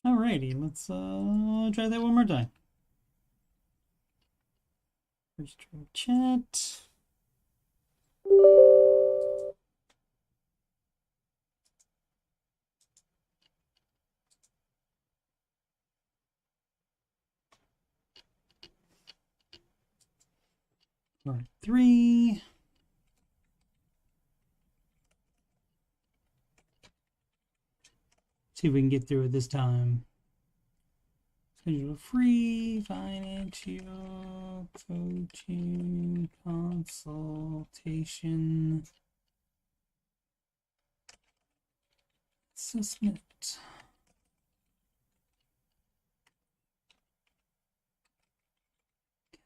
Alrighty, let's try that one more time. First try chat. Part 3. See if we can get through it this time. Schedule a free financial coaching consultation assessment.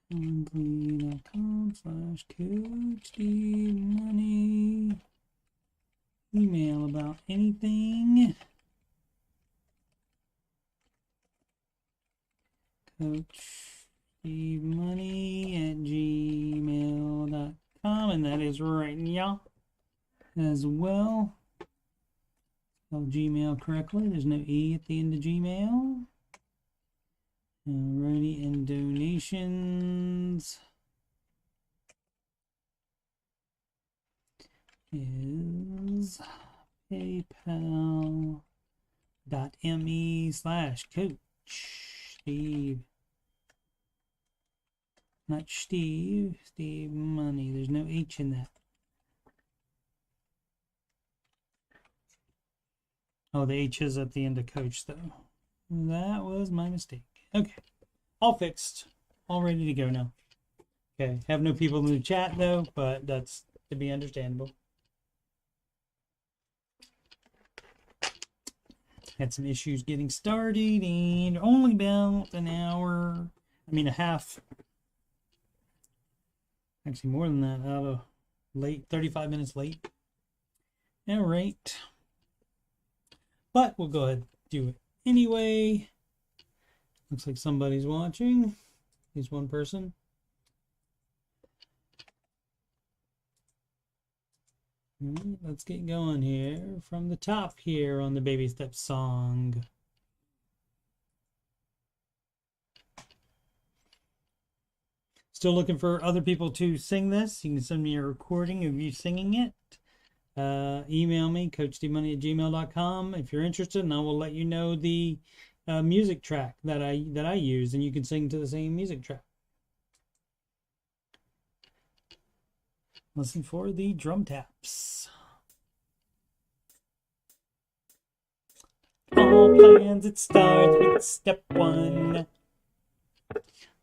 Calendly.com/coach Email about anything. CoachSteveMoney@gmail.com, and that is right, y'all, as well. Spell Gmail correctly. There's no E at the end of Gmail. Alrighty, and donations is paypal.me/coach Steve. Not Steve, Steve Money. There's no H in that. Oh, the H is at the end of coach, though. That was my mistake. Okay, all fixed. All ready to go now. Okay, have no people in the chat, though, but that's to be understandable. Had some issues getting started, and only about an hour, a half. Actually, more than that, out of late, 35 minutes late. All right. But we'll go ahead and do it anyway. Looks like somebody's watching. At least one person. Let's get going here from the top here on the Baby Steps song. Still looking for other people to sing this. You can send me a recording of you singing it. Email me, coachstevemoney@gmail.com if you're interested, and I will let you know the music track that I use, and you can sing to the same music track. Listen for the drum taps. All plans, it starts with step 1.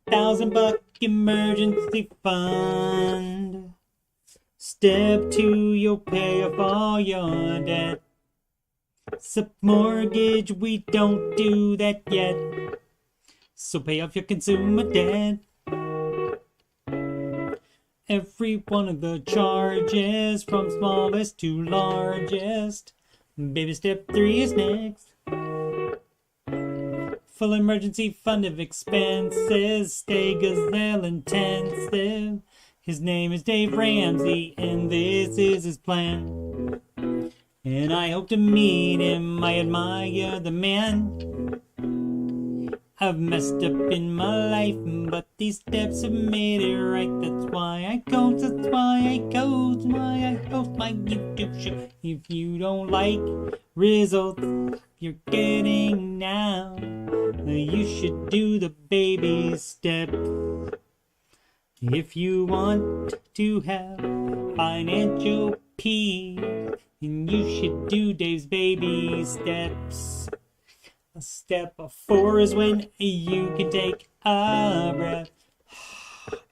$1,000 emergency fund. Step 2, you'll pay off all your debt. Except mortgage, we don't do that yet. So pay off your consumer debt. Every one of the charges, from smallest to largest. Baby step 3 is next. Full emergency fund of expenses. Stay gazelle intensive. His name is Dave Ramsey, and this is his plan. And I hope to meet him. I admire the man. I've messed up in my life, but these steps have made it right. That's why I coach, that's why I coach, why I host my YouTube show. If you don't like results you're getting now, you should do the baby steps. If you want to have financial peace, then you should do Dave's baby steps. Step 4 is when you can take a breath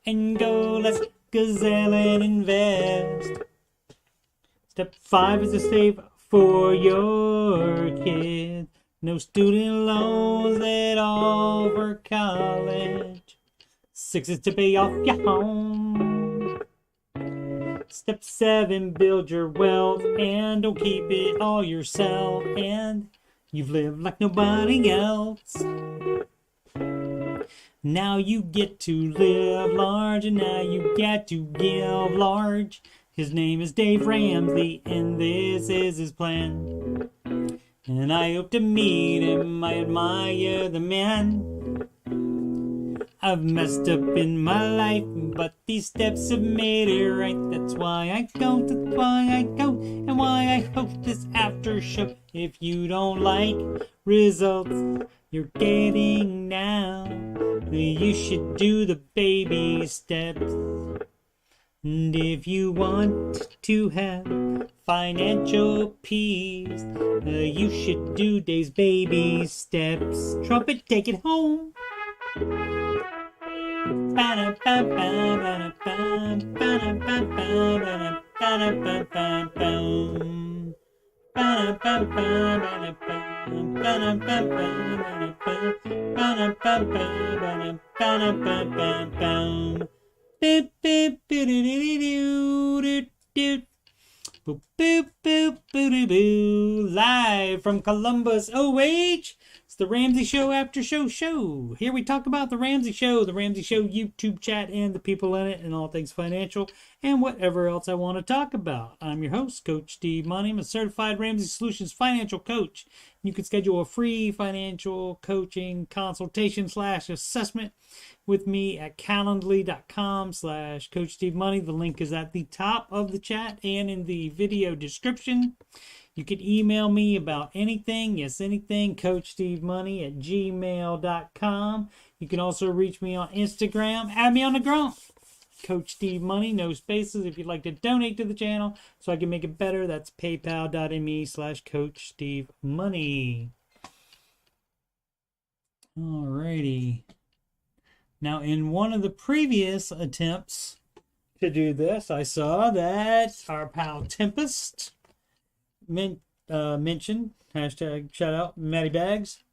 and go, let's gazelle and invest. Step 5 is to save for your kids. No student loans at all for college. 6 is to pay off your home. Step 7, build your wealth and don't keep it all yourself. And you've lived like nobody else. Now you get to live large, and now you get to give large. His name is Dave Ramsey, and this is his plan. and I hope to meet him. I admire the man. I've messed up in my life, but these steps have made it right. That's why I go, and why I host this after show. If you don't like results you're getting now, you should do the baby steps. And if you want to have financial peace, you should do Dave's baby steps. Trumpet, take it home. Live from Columbus, OH. It's the Ramsey Show After Show. Here we talk about the Ramsey Show YouTube chat, and the people in it, and all things financial, and whatever else I want to talk about. I'm your host, Coach Steve Money. I'm a certified Ramsey Solutions financial coach. You can schedule a free financial coaching consultation / assessment with me at calendly.com/Coach Steve Money. The link is at the top of the chat and in the video description. You can email me about anything, CoachSteveMoney@gmail.com. You can also reach me on Instagram. Add me on the gram. Coach Steve Money, no spaces. If you'd like to donate to the channel so I can make it better, that's paypal.me/Coach Steve Money. Alrighty. Now, in one of the previous attempts to do this, I saw that our pal Tempest mentioned, hashtag shout out Matty Bags,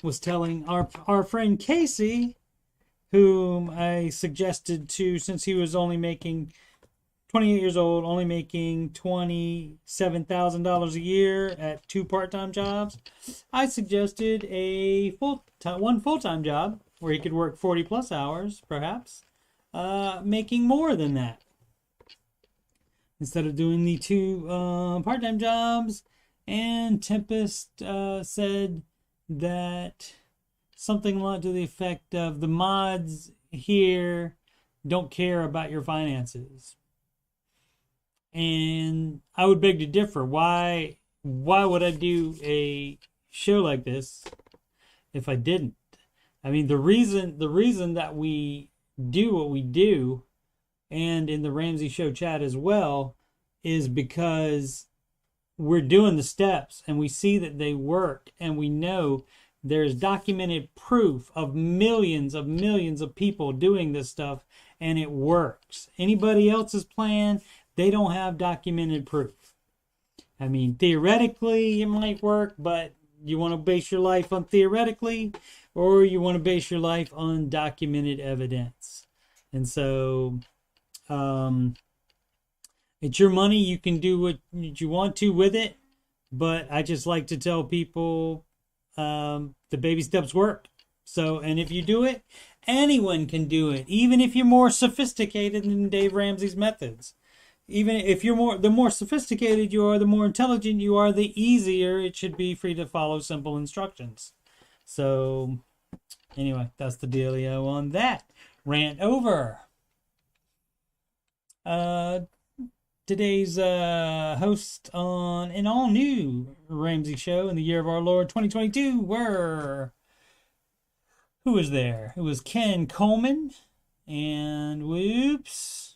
was telling our friend Casey, whom I suggested to, since he was only making 28 years old, only making $27,000 a year at 2 part-time jobs, I suggested one full-time job where he could work 40 plus hours, perhaps, making more than that. Instead of doing the 2 part-time jobs. And Tempest said that something to the effect of, the mods here don't care about your finances. And I would beg to differ. Why would I do a show like this if I didn't? I mean, the reason that we do what we do, and in the Ramsey Show chat as well, is because we're doing the steps and we see that they work, and we know there's documented proof of millions of people doing this stuff, and it works. Anybody else's plan, they don't have documented proof. I mean, theoretically it might work, but you want to base your life on theoretically, or you want to base your life on documented evidence. And so it's your money. You can do what you want to with it, but I just like to tell people the baby steps work. So, and if you do it, anyone can do it, even if you're more sophisticated than Dave Ramsey's methods. Even if the more sophisticated you are, the more intelligent you are, the easier it should be for you to follow simple instructions. So, anyway, that's the dealio on that. Rant over. Today's host on an all-new Ramsey Show in the year of our Lord 2022 were... Who was there? It was Ken Coleman, and whoops.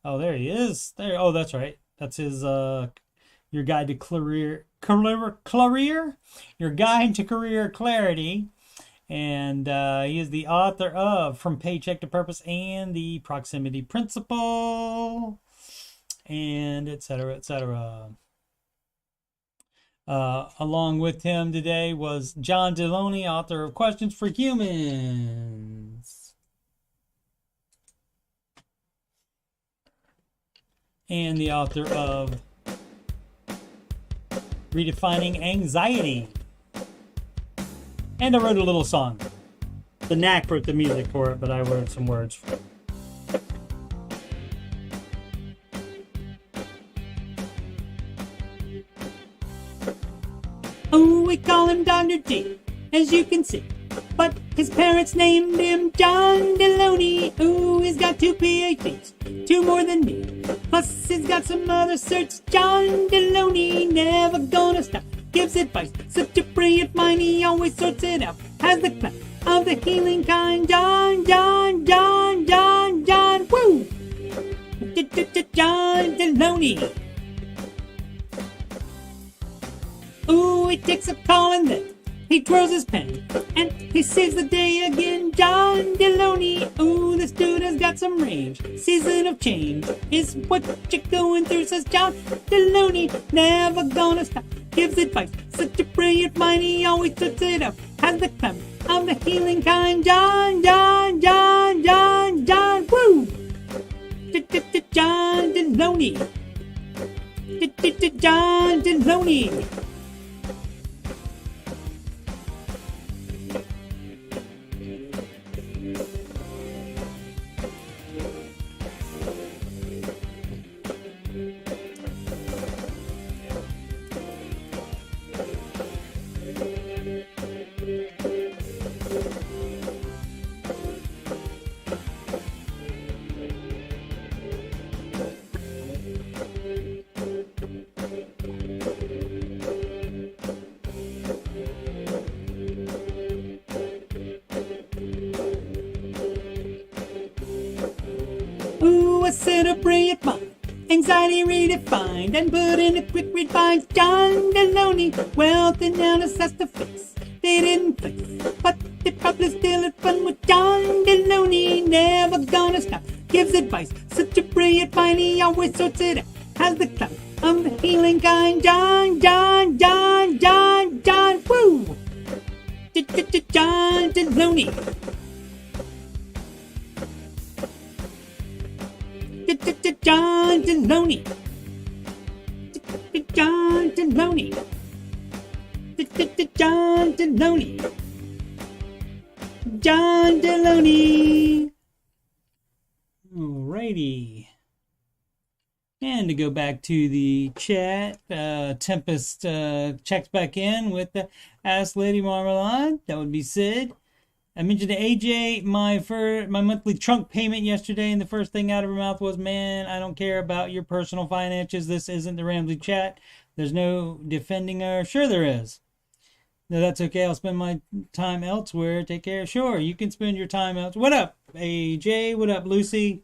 Oh, there he is. There. Oh, that's right. That's his Your Guide to Career, Your Guide to Career Clarity. And he is the author of From Paycheck to Purpose and the Proximity Principle, and etc., etc. Along with him today was John Deloney, author of Questions for Humans, and the author of Redefining Anxiety. And I wrote a little song. The Knack wrote the music for it, but I wrote some words for it. Oh, we call him Dr. D, as you can see. But his parents named him John Deloney. Ooh, he's got 2 PhDs, 2 more than me. Plus, he's got some other certs. John Deloney, never gonna stop. Gives advice, such a brilliant mind, he always sorts it out. Has the clap of the healing kind. John, John, John, John, John, woo! John Deloney. Ooh, he takes a call and then he twirls his pen and he saves the day again. John Deloney. Ooh, this dude has got some range. Season of change is what you're going through, says John Deloney. Never gonna stop. Gives advice. Such a brilliant mind, he always puts it up. Has the clamp of the healing kind. John, John, John, John, John, woo! John Deloney. John Deloney. Ooh, a set of brilliant mind, anxiety redefined, and put in a quick read by John Deloney. Wealth and illness has to fix, they didn't fix, but they probably still had fun with John Deloney. Never gonna stop, gives advice, such a brilliant mind, he always sorts it out. Has the clout of the healing kind. John, John, John, John, John, woo! John Deloney. John Deloney. John Deloney. John Deloney. John Deloney. Alrighty. And to go back to the chat, Tempest checks back in with the Ask Lady Marmalade. That would be Sid. I mentioned to AJ my monthly trunk payment yesterday, and the first thing out of her mouth was, man, I don't care about your personal finances. This isn't the Ramsey chat. There's no defending her. Sure there is. No, that's okay. I'll spend my time elsewhere. Take care. Sure, you can spend your time elsewhere. What up, AJ? What up, Lucy?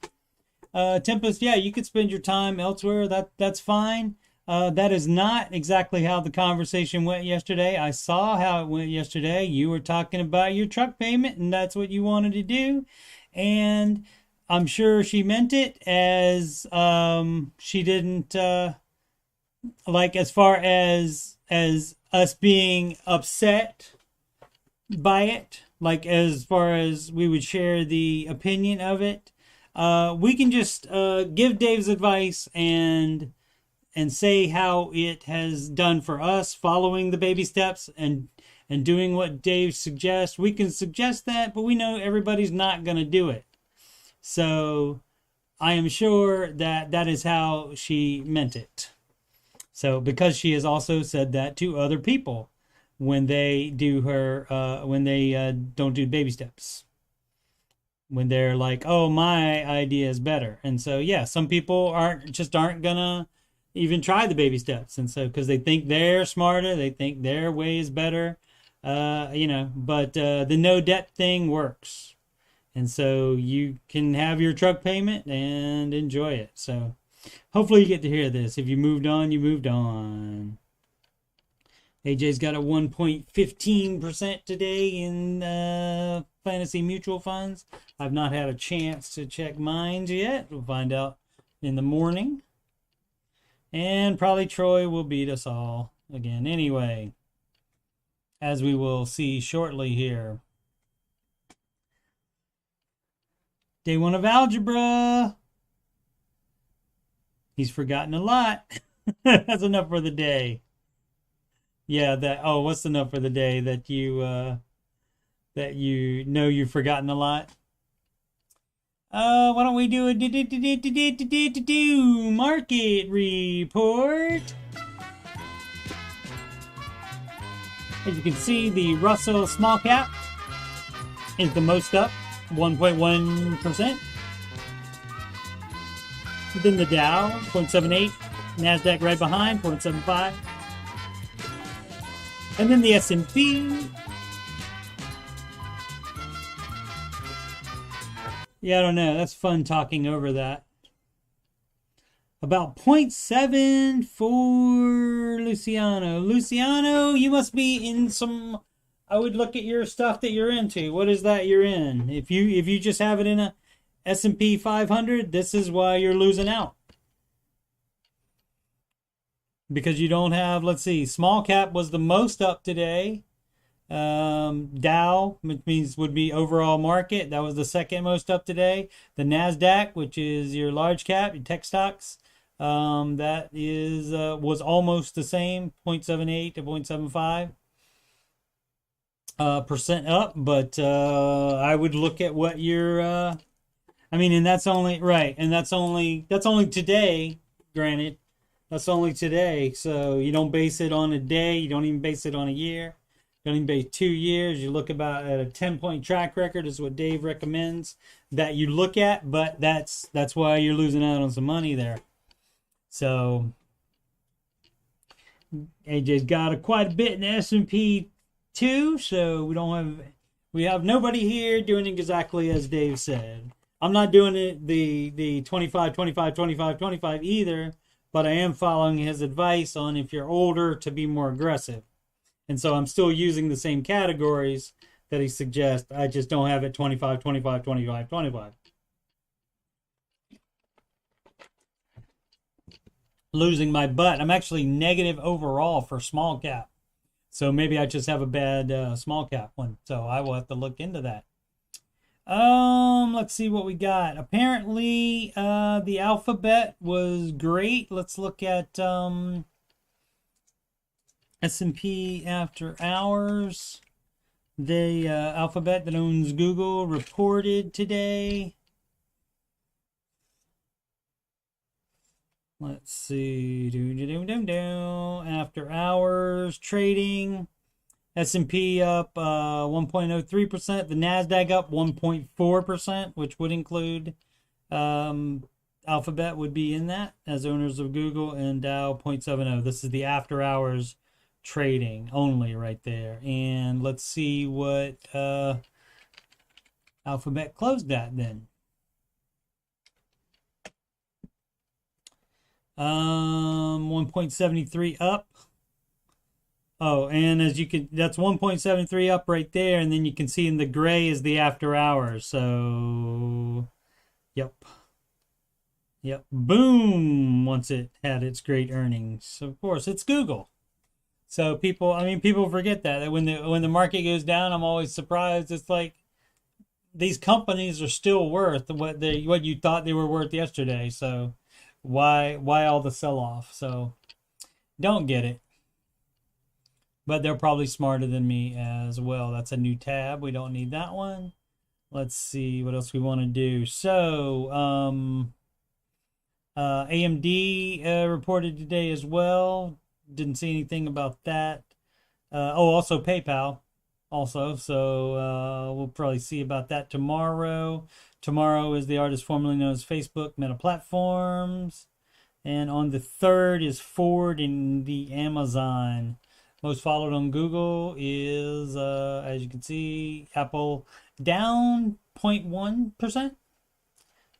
Tempest, yeah, you can spend your time elsewhere. That's fine. That is not exactly how the conversation went yesterday. I saw how it went yesterday. You were talking about your truck payment, and that's what you wanted to do. And I'm sure she meant it as she didn't like, as far as us being upset by it, like as far as we would share the opinion of it. We can just give Dave's advice and say how it has done for us, following the baby steps and doing what Dave suggests. We can suggest that, but we know everybody's not going to do it. So I am sure that that is how she meant it. So, because she has also said that to other people when they do when they don't do baby steps. When they're like, oh, my idea is better. And so, yeah, some people aren't gonna even try the baby steps. And so, because they think they're smarter, they think their way is better, but the no debt thing works. And so you can have your truck payment and enjoy it. So hopefully you get to hear this. If you moved on, you moved on. AJ's got a 1.15% today in fantasy mutual funds. I've not had a chance to check mine yet. We'll find out in the morning. And probably Troy will beat us all again anyway, as we will see shortly here. Day 1 of algebra. He's forgotten a lot. That's enough for the day. Yeah, what's enough for the day that you know you've forgotten a lot? Why don't we do a market report? As you can see, the Russell small cap is the most up, 1.1%. Then the Dow, 0.78. NASDAQ right behind, 0.75. And then the S&P. Yeah, I don't know. That's fun talking over that. About 0.7 for Luciano. Luciano, you must be in some... I would look at your stuff that you're into. What is that you're in? If you just have it in a S&P 500, this is why you're losing out. Because you don't have, let's see, small cap was the most up today. Dow, which means would be overall market, that was the second most up today. The NASDAQ, which is your large cap, your tech stocks, that is was almost the same, 0.78 to 0.75 percent up. But I would look at what your I mean, and that's only right, and that's only today. Granted, that's only today, so you don't base it on a day. You don't even base it on a year. You don't even base 2 years. You look about at a 10-point track record is what Dave recommends that you look at. But that's why you're losing out on some money there. So AJ's got quite a bit in the S&P too. So we have nobody here doing exactly as Dave said. I'm not doing it the 25, 25, 25, 25 either, but I am following his advice on if you're older to be more aggressive. And so I'm still using the same categories that he suggests. I just don't have it 25, 25, 25, 25. Losing my butt. I'm actually negative overall for small cap. So maybe I just have a bad small cap one. So I will have to look into that. Let's see what we got. Apparently, the Alphabet was great. Let's look at S&P after hours. The Alphabet that owns Google reported today. Let's see. After hours trading. S&P up 1.03%. The NASDAQ up 1.4%, which would include Alphabet would be in that as owners of Google, and Dow 0.70. This is the after hours trading only right there. And let's see what Alphabet closed at then. 1.73 up. Oh, and as you can, that's 1.73 up right there, and then you can see in the gray is the after hours. So, yep. Boom! Once it had its great earnings, of course, it's Google. So people forget that when the market goes down, I'm always surprised. It's like these companies are still worth what you thought they were worth yesterday. So why all the sell off? So don't get it. But they're probably smarter than me as well. That's a new tab. We don't need that one. Let's see what else we want to do. So, AMD reported today as well. Didn't see anything about that. Also PayPal also. So, we'll probably see about that tomorrow. Tomorrow is the artist formerly known as Facebook Meta Platforms. And on the 3rd is Ford and the Amazon. Most followed on Google is, as you can see, Apple down 0.1%.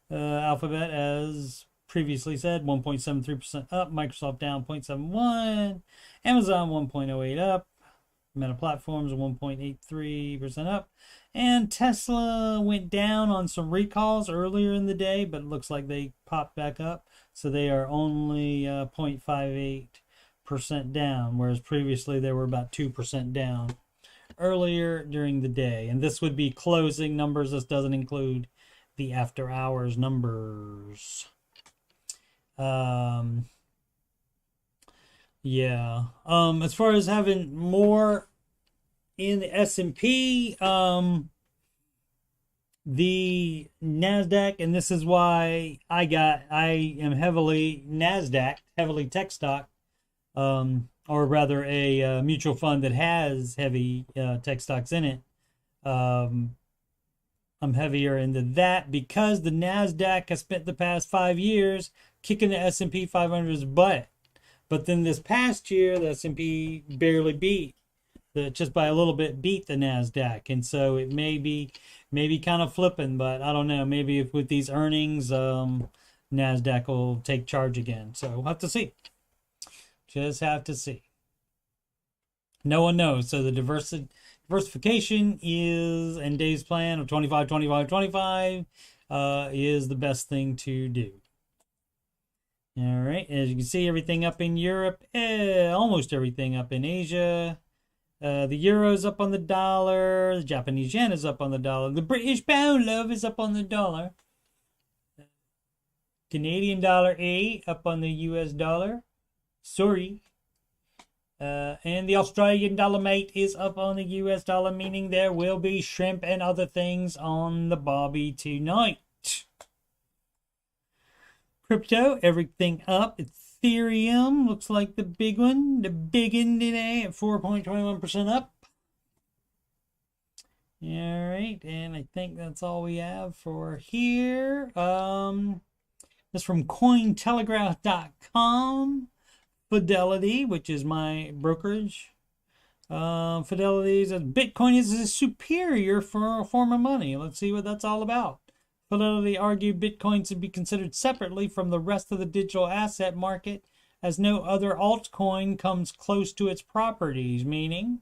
Alphabet, as previously said, 1.73% up. Microsoft down 0.71%. Amazon 1.08% up. Meta Platforms 1.83% up. And Tesla went down on some recalls earlier in the day, but it looks like they popped back up. So they are only 0.58% down, whereas previously they were about 2% down earlier during the day. And this would be closing numbers. This doesn't include the after hours numbers. As far as having more in the S&P, the NASDAQ, and this is why I am heavily NASDAQ, heavily tech stock. or rather a mutual fund that has heavy tech stocks in it. I'm heavier into that because the NASDAQ has spent the past 5 years kicking the S&P 500's butt. But then this past year, the S&P barely just by a little bit beat the NASDAQ. And so it may be kind of flipping, but I don't know. Maybe if with these earnings, NASDAQ will take charge again. So we'll have to see. Just have to see. No one knows. So the diversification is, and Dave's plan of 25, 25, 25 is the best thing to do. All right. As you can see, everything up in Europe, almost everything up in Asia. The euro's up on the dollar. The Japanese yen is up on the dollar. The British pound, love, is up on the dollar. Canadian dollar A up on the US dollar. Sorry. And the Australian dollar, mate, is up on the US dollar, meaning there will be shrimp and other things on the barbie tonight. Crypto, everything up. Ethereum looks like the big one. The big one today at 4.21% up. All right, and I think that's all we have for here. This from Cointelegraph.com. Fidelity, which is my brokerage. Fidelity says Bitcoin is a superior form of money. Let's see what that's all about. Fidelity argued Bitcoin should be considered separately from the rest of the digital asset market, as no other altcoin comes close to its properties, meaning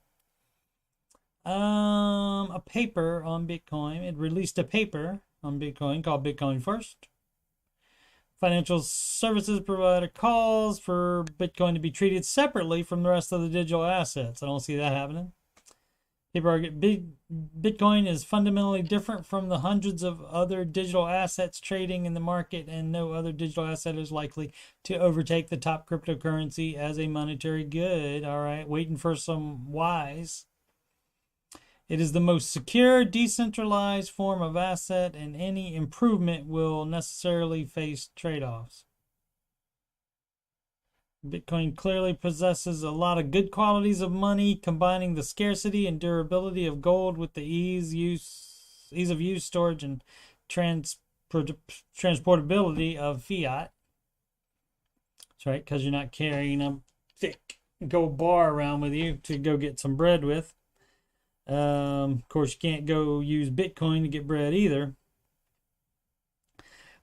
a paper on Bitcoin. It released a paper on Bitcoin called Bitcoin First. Financial services provider calls for Bitcoin to be treated separately from the rest of the digital assets. I don't see that happening. People argue Bitcoin is fundamentally different from the hundreds of other digital assets trading in the market, and no other digital asset is likely to overtake the top cryptocurrency as a monetary good. All right, waiting for some whys. It is the most secure, decentralized form of asset, and any improvement will necessarily face trade-offs. Bitcoin clearly possesses a lot of good qualities of money, combining the scarcity and durability of gold with the ease of use, storage, and transportability of fiat. That's right, because you're not carrying a thick gold bar around with you to go get some bread with. Of course, you can't go use Bitcoin to get bread either.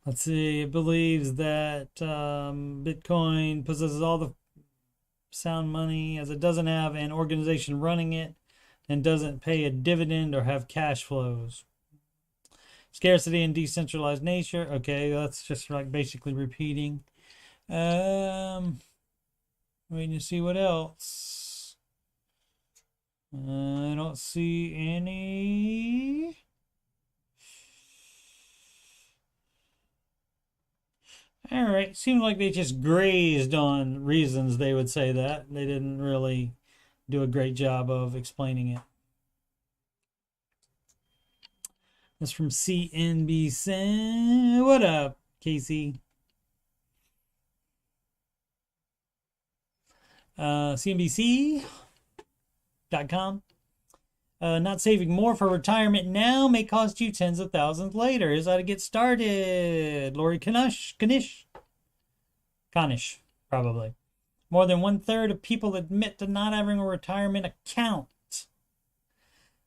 Let's see, it believes that Bitcoin possesses all the sound money, as it doesn't have an organization running it and doesn't pay a dividend or have cash flows. Scarcity and decentralized nature. Okay, that's just like basically repeating. Waiting to see what else. I don't see any. All right, seems like they just grazed on reasons they would say that. They didn't really do a great job of explaining it. That's from CNBC. What up, Casey? CNBC.com. Not saving more for retirement now may cost you tens of thousands later. Here's how to get started. Lori Kanish, probably. More than 1/3 of people admit to not having a retirement account.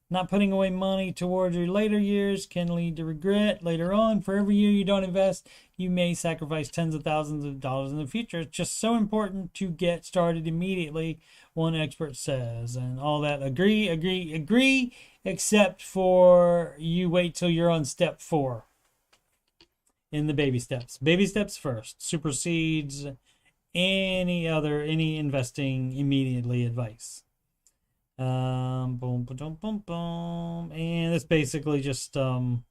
Not putting away money towards your later years can lead to regret later on. For every year you don't invest, you may sacrifice tens of thousands of dollars in the future. It's just so important to get started immediately, one expert says. And all that, agree, except for you wait till you're on step 4 in the baby steps. Baby steps first supersedes any investing immediately advice. Boom, boom, boom, boom, boom. And it's basically just article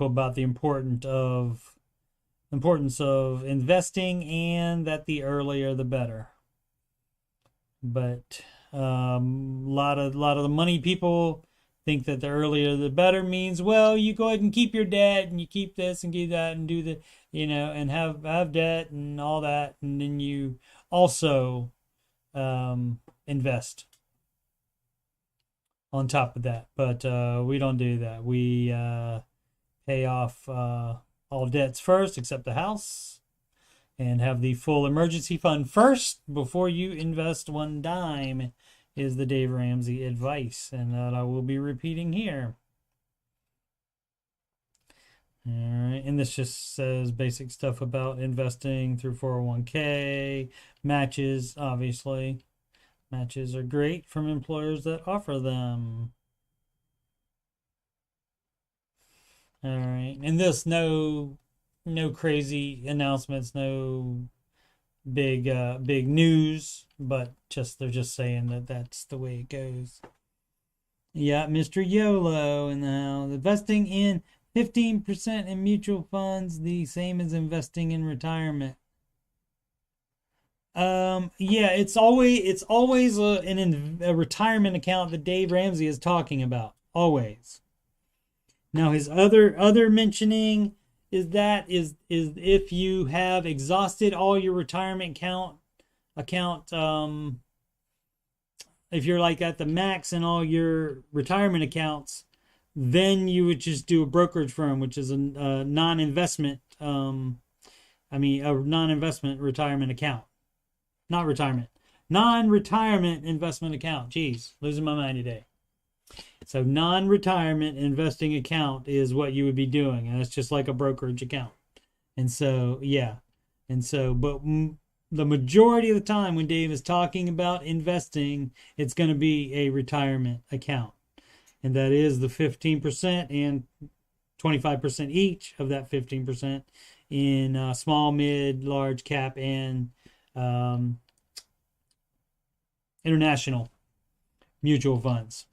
about the importance of investing, and that the earlier the better. But lot of the money people think that the earlier the better means, well, you go ahead and keep your debt and you keep this and keep that and do the, and have debt and all that. And then you also invest on top of that. But we don't do that. We pay off all debts first except the house, and have the full emergency fund first before you invest one dime, is the Dave Ramsey advice, and that I will be repeating here. All right, and this just says basic stuff about investing through 401k, matches, obviously. Matches are great from employers that offer them. All right, and this, no crazy announcements, no big news, but they're just saying that that's the way it goes. Yeah, Mr. YOLO in the house. Investing in 15% in mutual funds, the same as investing in retirement. Yeah, it's always a retirement account that Dave Ramsey is talking about. Always. Now his other mentioning is if you have exhausted all your retirement account, if you're like at the max in all your retirement accounts, then you would just do a brokerage firm, which is a non-investment, a non-investment retirement account. Not retirement. Non-retirement investment account. Jeez, losing my mind today. So non-retirement investing account is what you would be doing, and it's just like a brokerage account. And so, yeah. And so, but the majority of the time when Dave is talking about investing, it's going to be a retirement account. And that is the 15% and 25% each of that 15% in small, mid, large cap, and international mutual funds.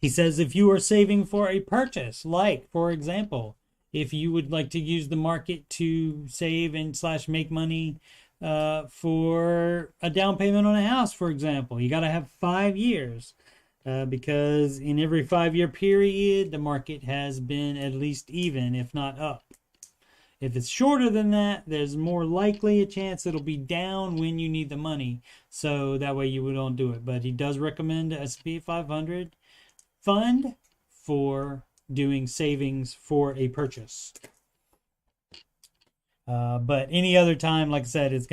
He says if you are saving for a purchase, like, for example, if you would like to use the market to save and / make money for a down payment on a house, for example, you got to have 5 years because in every 5-year period, the market has been at least even, if not up. If it's shorter than that, there's more likely a chance it'll be down when you need the money. So that way you don't do it. But he does recommend the S&P 500 fund for doing savings for a purchase. But any other time, like I said, it's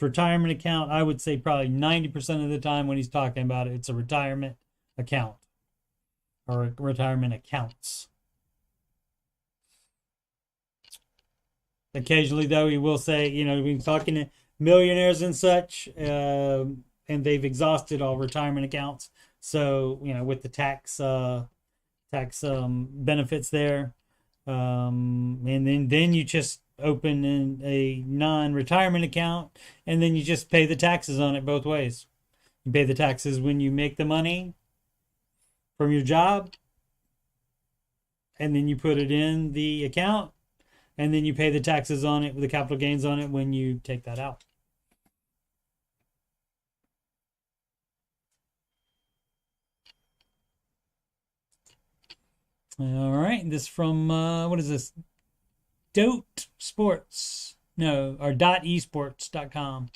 retirement account. I would say probably 90% of the time when he's talking about it, it's a retirement account or retirement accounts. Occasionally, though, he will say, we've been talking to millionaires and such, and they've exhausted all retirement accounts. So, with the tax benefits there, and then you just open a non-retirement account, and then you just pay the taxes on it both ways. You pay the taxes when you make the money from your job, and then you put it in the account, and then you pay the taxes on it, with the capital gains on it, when you take that out. All right, this from, what is this? Dote Sports. No, or .esports.com.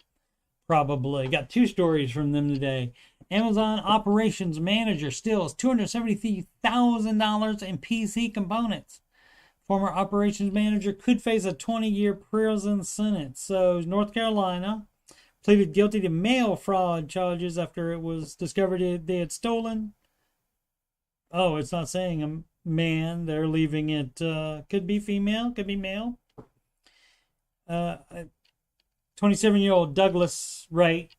Probably. Got 2 stories from them today. Amazon Operations Manager steals $273,000 in PC components. Former operations manager could face a 20-year prison sentence. So, North Carolina pleaded guilty to mail fraud charges after it was discovered they had stolen. Oh, it's not saying a man. They're leaving it. Could be female, could be male. 27-year-old Douglas Wright.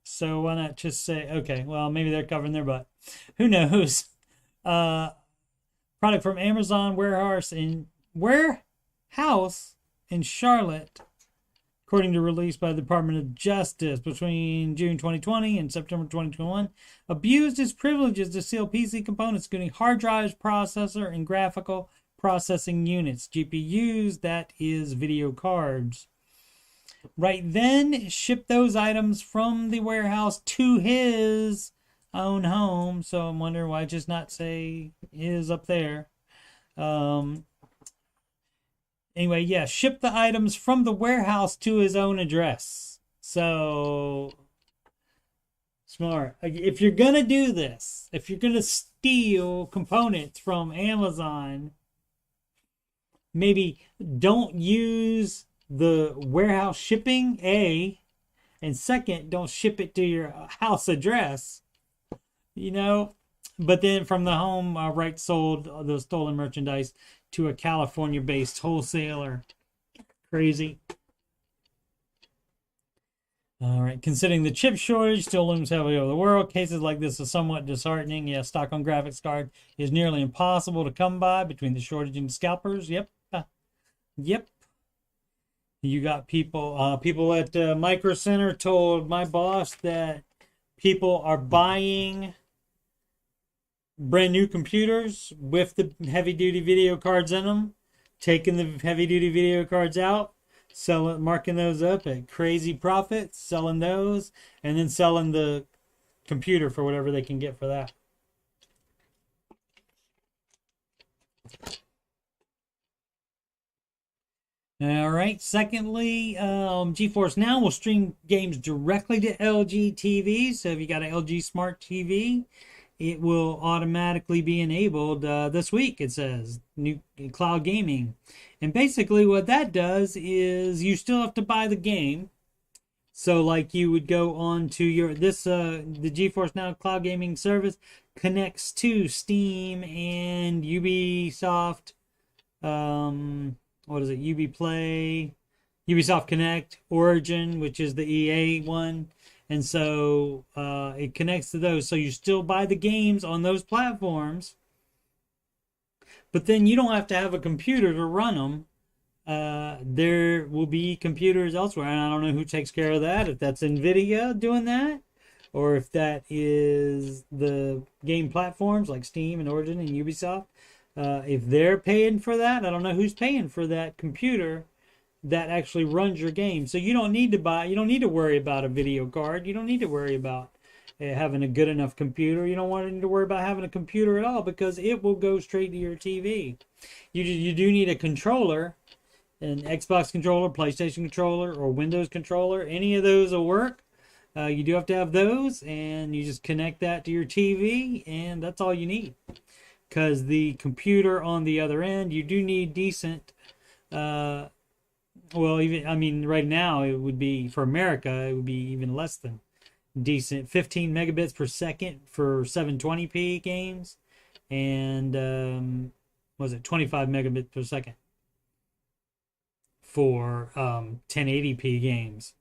So why not just say, okay, well, maybe they're covering their butt. Who knows? Product from Amazon warehouse in Charlotte, according to release by the Department of Justice between June 2020 and September 2021, abused its privileges to steal PC components, including hard drives, processor, and graphical processing units, GPUs, that is video cards. Right then, shipped those items from the warehouse to his own home. So I'm wondering why just not say is up there. Anyway, yeah, ship the items from the warehouse to his own address. So smart. If you're gonna do this, if you're gonna steal components from Amazon, maybe don't use the warehouse shipping, A, and second, don't ship it to your house address, you know. But then from the home, sold the stolen merchandise to a California-based wholesaler. Crazy. All right. Considering the chip shortage still looms heavily over the world, cases like this are somewhat disheartening. Yeah, stock on graphics card is nearly impossible to come by between the shortage and scalpers. Yep. Yep. You got people at Micro Center told my boss that people are buying brand new computers with the heavy duty video cards in them, taking the heavy duty video cards out, selling, marking those up at crazy profits, selling those, and then selling the computer for whatever they can get for that. All right. Secondly, GeForce Now will stream games directly to LG TVs. So if you got an LG Smart TV, it will automatically be enabled this week. It says new cloud gaming, and basically what that does is you still have to buy the game. So like you would go on to your the GeForce Now cloud gaming service connects to Steam and Ubisoft. What is it? Ubiplay, Ubisoft Connect, Origin, which is the EA one. And so it connects to those. So you still buy the games on those platforms, but then you don't have to have a computer to run them. There will be computers elsewhere, and I don't know who takes care of that, if that's NVIDIA doing that, or if that is the game platforms like Steam and Origin and Ubisoft. If they're paying for that, I don't know who's paying for that computer that actually runs your game. So you don't need to worry about a video card. You don't need to worry about having a good enough computer. You don't need to worry about having a computer at all, because it will go straight to your TV. You do need a controller, an Xbox controller, PlayStation controller, or Windows controller. Any of those will work. You do have to have those, and you just connect that to your TV, and that's all you need. Because the computer on the other end, you do need decent right now it would be, for America, it would be even less than decent. 15 megabits per second for 720p games, and 25 megabits per second for 1080p games.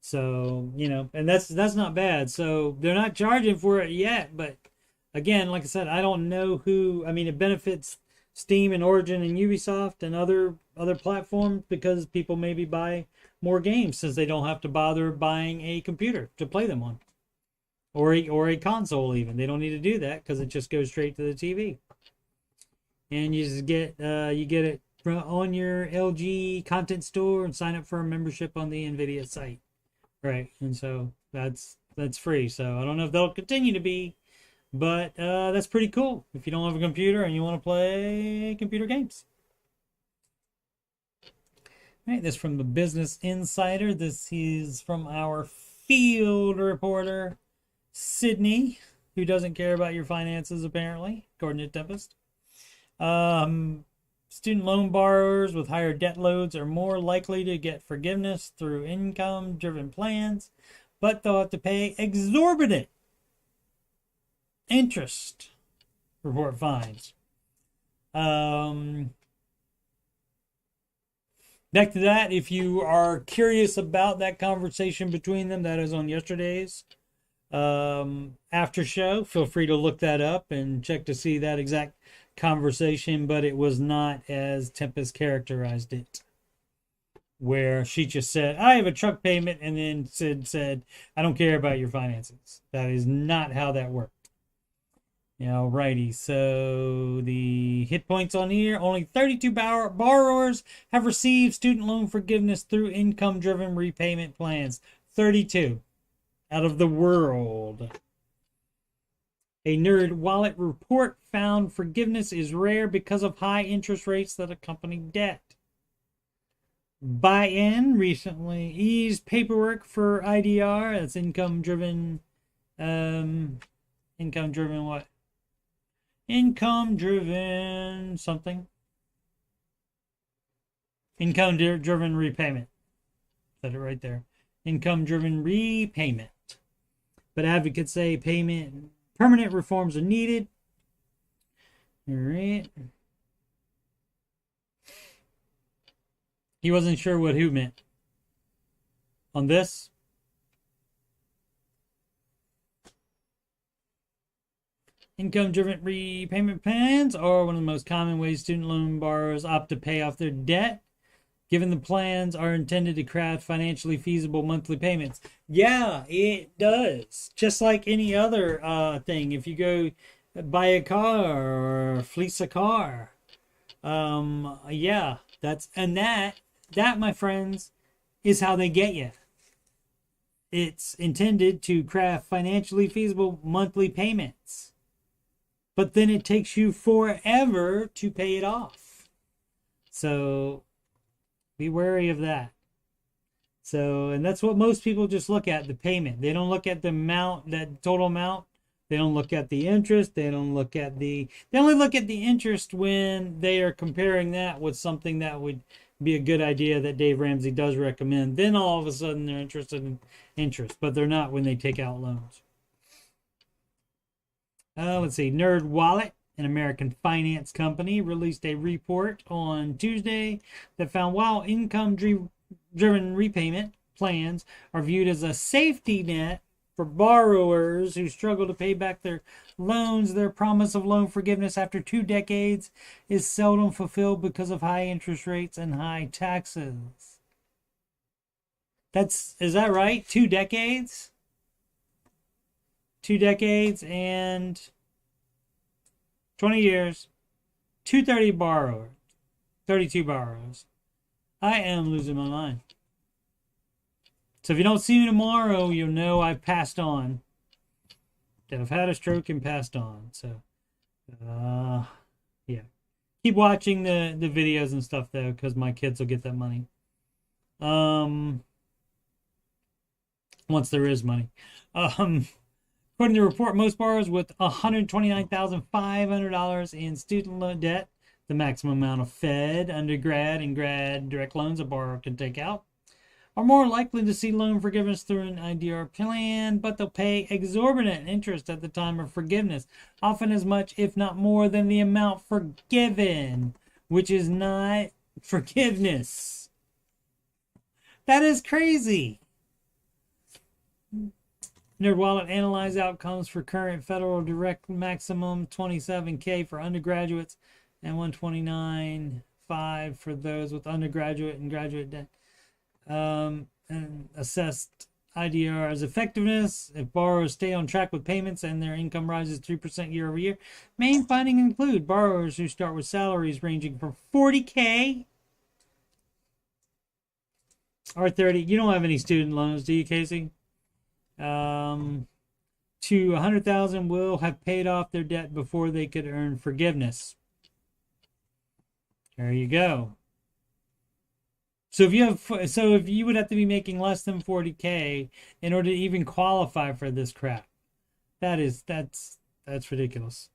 So, and that's not bad. So they're not charging for it yet, but again, like I said, I don't know who. I mean, it benefits Steam and Origin and Ubisoft and other platforms, because people maybe buy more games since they don't have to bother buying a computer to play them on, or a console even. They don't need to do that because it just goes straight to the TV, and you just get it on your LG content store and sign up for a membership on the NVIDIA site, right? And so that's free. So I don't know if they'll continue to be. But that's pretty cool if you don't have a computer and you want to play computer games. All right, this is from the Business Insider. This is from our field reporter, Sydney, who doesn't care about your finances, apparently, according to Tempest. Student loan borrowers with higher debt loads are more likely to get forgiveness through income-driven plans, but they'll have to pay exorbitant interest, report finds. Back to that, if you are curious about that conversation between them, that is on yesterday's after show. Feel free to look that up and check to see that exact conversation, but it was not as Tempest characterized it, where she just said, I have a truck payment, and then said, I don't care about your finances. That is not how that worked. Alrighty, so the hit points on here. Only 32 borrowers have received student loan forgiveness through income-driven repayment plans. 32 out of the world. A Nerd Wallet report found forgiveness is rare because of high interest rates that accompany debt. Buy-in recently eased paperwork for IDR. That's income driven. Income driven what? Income driven something. Income driven repayment. Said it right there. Income driven repayment. But advocates say permanent reforms are needed. All right. He wasn't sure what who meant on this. Income-driven repayment plans are one of the most common ways student loan borrowers opt to pay off their debt. Given the plans are intended to craft financially feasible monthly payments. Yeah, it does. Just like any other thing. If you go buy a car or fleece a car. Yeah, that, my friends, is how they get you. It's intended to craft financially feasible monthly payments. But then it takes you forever to pay it off. So be wary of that. So, and that's what most people just look at, the payment. They don't look at the amount, that total amount. They don't look at the interest. They only look at the interest when they are comparing that with something that would be a good idea that Dave Ramsey does recommend. Then all of a sudden they're interested in interest, but they're not when they take out loans. Let's see. Nerd Wallet, an American finance company, released a report on Tuesday that found while income-driven repayment plans are viewed as a safety net for borrowers who struggle to pay back their loans, their promise of loan forgiveness after 2 decades is seldom fulfilled because of high interest rates and high taxes. Is that right? 2 decades? 2 decades and 20 years. 232 borrowers. I am losing my mind. So if you don't see me tomorrow, you'll know I've passed on. That I've had a stroke and passed on. So, yeah. Keep watching the videos and stuff, though, because my kids will get that money. Once there is money. According to the report, most borrowers with $129,500 in student loan debt, the maximum amount of Fed, undergrad, and grad direct loans a borrower can take out, are more likely to see loan forgiveness through an IDR plan, but they'll pay exorbitant interest at the time of forgiveness, often as much, if not more, than the amount forgiven, which is not forgiveness. That is crazy. NerdWallet analyzed outcomes for current federal direct maximum $27K for undergraduates and $129,500 for those with undergraduate and graduate debt. And assessed IDR's effectiveness if borrowers stay on track with payments and their income rises 3% year over year. Main findings include borrowers who start with salaries ranging from $40K or $30,000. You don't have any student loans, do you, Casey? To $100,000 will have paid off their debt before they could earn forgiveness. There you go. So if you would have to be making less than $40K in order to even qualify for this crap. That's ridiculous.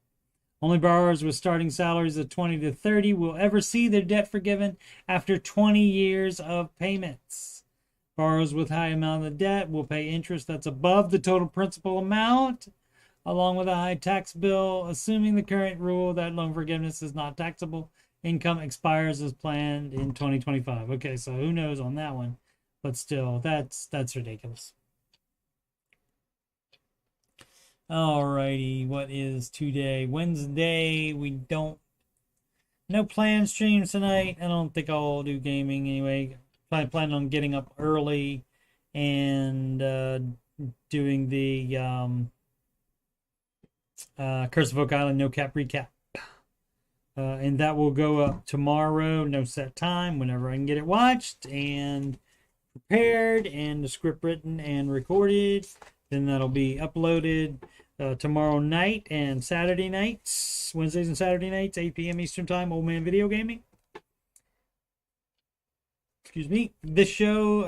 Only borrowers with starting salaries of $20 to $30 will ever see their debt forgiven after 20 years of payments. Borrowers with high amount of debt will pay interest that's above the total principal amount, along with a high tax bill, assuming the current rule that loan forgiveness is not taxable. Income expires as planned in 2025. Okay, so who knows on that one, but still, that's ridiculous. Alrighty, what is today? Wednesday. No planned streams tonight. I don't think I'll do gaming anyway. I plan on getting up early and doing the Curse of Oak Island No Cap recap. And that will go up tomorrow, no set time, whenever I can get it watched and prepared and the script written and recorded. Then that'll be uploaded. tomorrow night and Saturday nights, Wednesdays and Saturday nights, 8 p.m. Eastern Time, Old Man Video Gaming. Excuse me. This show,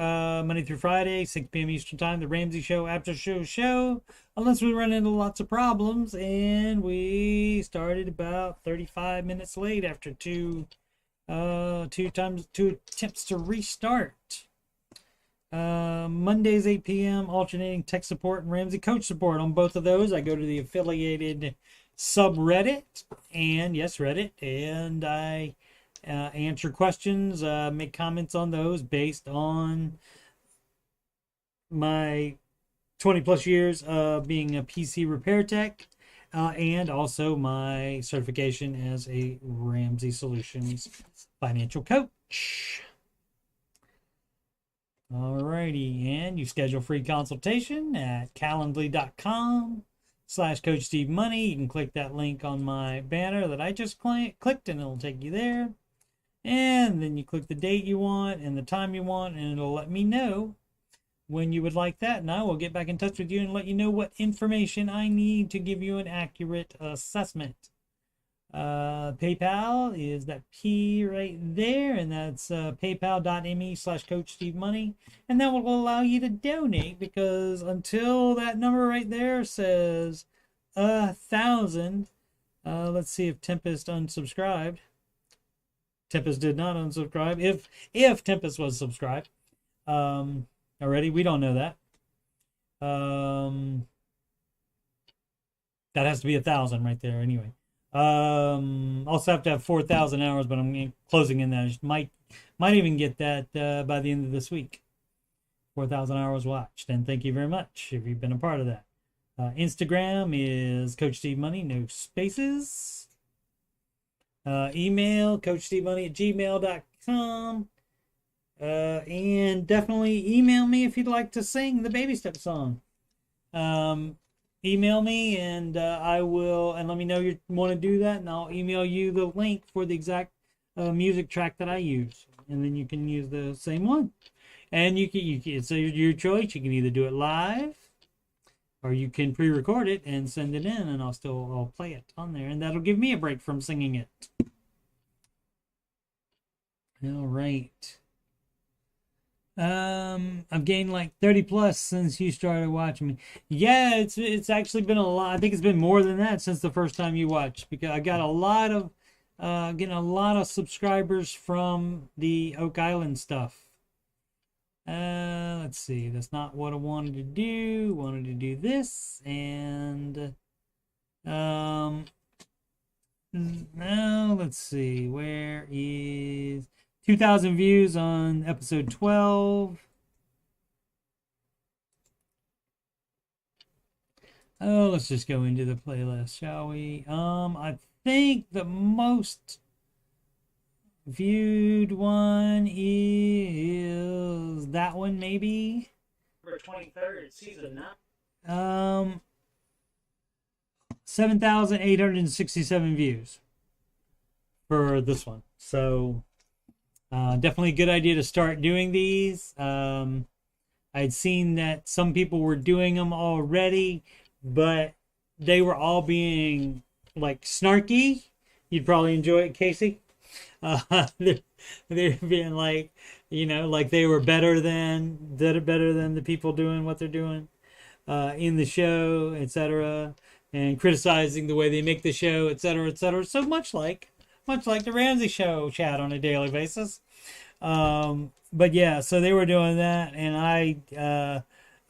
Monday through Friday, 6 p.m. Eastern Time, the Ramsey Show, Aftershow, unless we run into lots of problems, and we started about 35 minutes late after two attempts to restart. Mondays 8 p.m. alternating tech support and Ramsey coach support. On both of those, I go to the affiliated subreddit, and yes, Reddit, and I answer questions, make comments on those based on my 20 plus years of being a PC repair tech, and also my certification as a Ramsey Solutions financial coach. Alrighty, and you schedule free consultation at calendly.com/Coach Steve Money. You can click that link on my banner that I just clicked, and it'll take you there. And then you click the date you want and the time you want, and it'll let me know when you would like that, and I will get back in touch with you and let you know what information I need to give you an accurate assessment. PayPal is that P right there, and that's paypal.me/Coach Steve Money, and that will allow you to donate, because until that number right there says 1,000, let's see if Tempest unsubscribed. Tempest did not unsubscribe. If Tempest was subscribed already, we don't know that. That has to be 1,000 right there anyway. Also have to have 4,000 hours, but I'm closing in that. Might even get that by the end of this week. 4,000 hours watched, and thank you very much if you've been a part of that. Instagram is Coach Steve Money, no spaces. Email CoachSteveMoney@gmail.com. And definitely email me if you'd like to sing the Baby Step song. Email me, and I will, and let me know you want to do that, and I'll email you the link for the exact music track that I use, and then you can use the same one. And you can it's your choice. You can either do it live, or you can pre-record it and send it in, and I'll play it on there, and that'll give me a break from singing it. All right. I've gained like 30 plus since you started watching me. Yeah, it's actually been a lot. I think it's been more than that since the first time you watched, because I got a lot of getting a lot of subscribers from the Oak Island stuff. Let's see. That's not what I wanted to do. Wanted to do this, and now let's see. Where is 2,000 views on episode 12. Oh, let's just go into the playlist, shall we? I think the most viewed one is that one, maybe. For 23rd season, now. 7,867 views for this one. So definitely a good idea to start doing these. I'd seen that some people were doing them already, but they were all being like snarky. You'd probably enjoy it, Casey. They're being like, like they were better than the people doing what they're doing in the show, etc., and criticizing the way they make the show, etc., etc. So much like the Ramsey Show chat on a daily basis. But yeah, so they were doing that, and I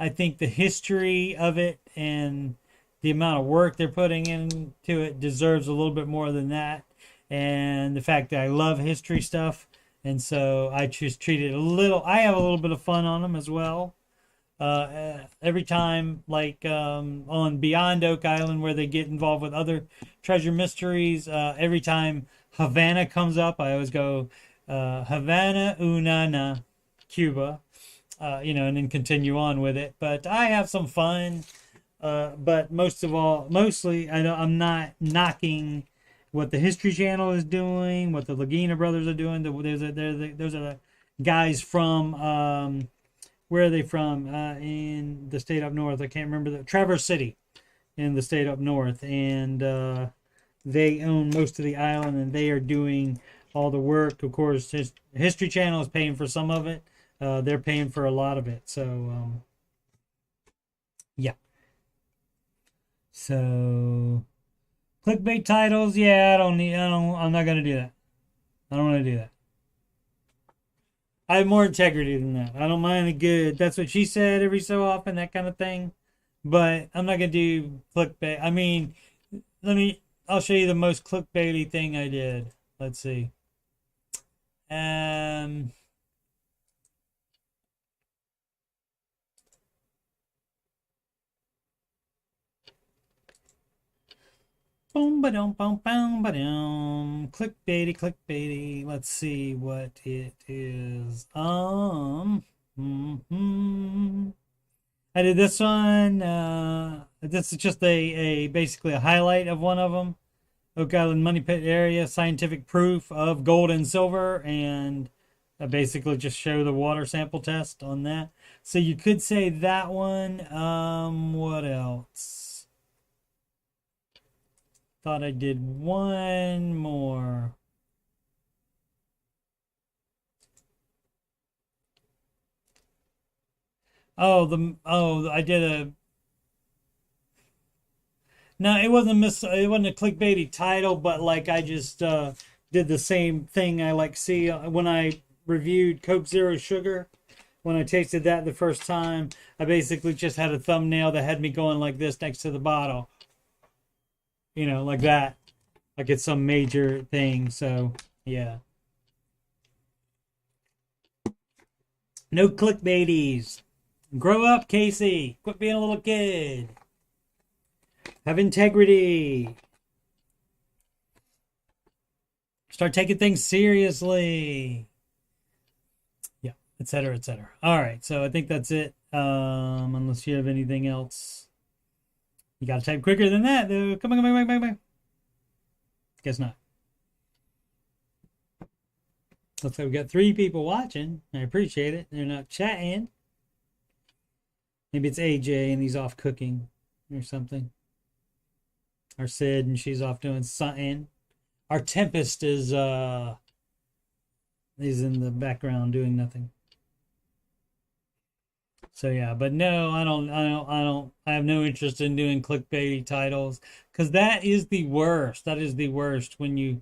think the history of it and the amount of work they're putting into it deserves a little bit more than that. And the fact that I love history stuff, and so I just treat it I have a little bit of fun on them as well. Every time, like on Beyond Oak Island, where they get involved with other treasure mysteries, every time Havana comes up, I always go Havana, Unana, Cuba, and then continue on with it. But I have some fun. But mostly, I'm not knocking what the History Channel is doing, what the Lagina brothers are doing. Those are the guys from where are they from? In the state up north, I can't remember. Traverse City. in the state up north, and they own most of the island, and they are doing all the work. Of course, History Channel is paying for some of it. They're paying for a lot of it. So, yeah. So, clickbait titles, yeah, I'm not gonna do that. I don't want to do that. I have more integrity than that. I don't mind a good, that's what she said every so often, that kind of thing. But I'm not gonna do clickbait. I mean, I'll show you the most clickbaity thing I did. Let's see. Boom, ba-dum, boom, boom, ba-dum. Clickbaity. Let's see what it is. I did this one. This is just basically a highlight of one of them. Oak Island Money Pit area, scientific proof of gold and silver, and I basically just show the water sample test on that. So you could say that one. What else? Thought I did one more. I did a. No, it wasn't a clickbaity title, but like I just did the same thing I like see when I reviewed Coke Zero Sugar. When I tasted that the first time, I basically just had a thumbnail that had me going like this next to the bottle. You know, like that. Like it's some major thing. So, yeah. No clickbaities. Grow up, Casey. Quit being a little kid. Have integrity. Start taking things seriously. Yeah, etc., etc. All right, so I think that's it. Unless you have anything else. You gotta type quicker than that, though. Come on. Guess not. Looks like we got 3 people watching. I appreciate it. They're not chatting. Maybe it's AJ and he's off cooking or something. Or Sid and she's off doing something. Our Tempest is in the background doing nothing. So yeah, but no, I have no interest in doing clickbaity titles because that is the worst. That is the worst when you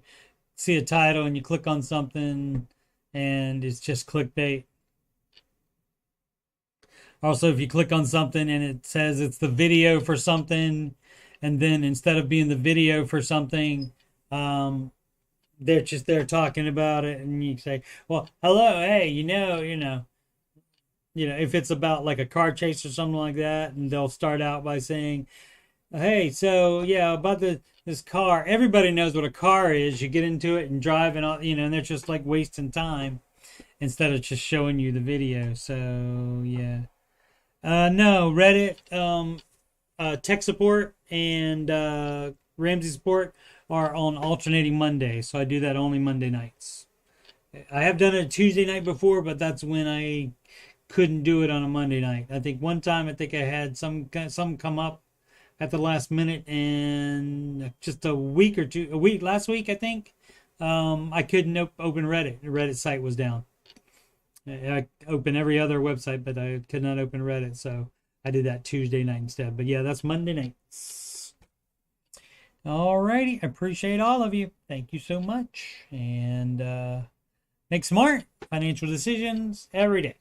see a title and you click on something and it's just clickbait. Also, if you click on something and it says it's the video for something, and then instead of being the video for something, they're just there talking about it, and you say, "Well, hello, hey, if it's about like a car chase or something like that, and they'll start out by saying, "Hey, so yeah, about this car. Everybody knows what a car is. You get into it and drive, and all, and they're just like wasting time instead of just showing you the video. So yeah, no, Reddit, tech support, and Ramsey support are on alternating Mondays, so I do that only Monday nights. I have done it Tuesday night before, but that's when I couldn't do it on a Monday night. I think one time I had some come up at the last minute, and just a week last week I think, I couldn't open Reddit. The Reddit site was down. I opened every other website, but I could not open Reddit, so I did that Tuesday night instead. But yeah, that's Monday nights. Alrighty, I appreciate all of you. Thank you so much, and make smart financial decisions every day.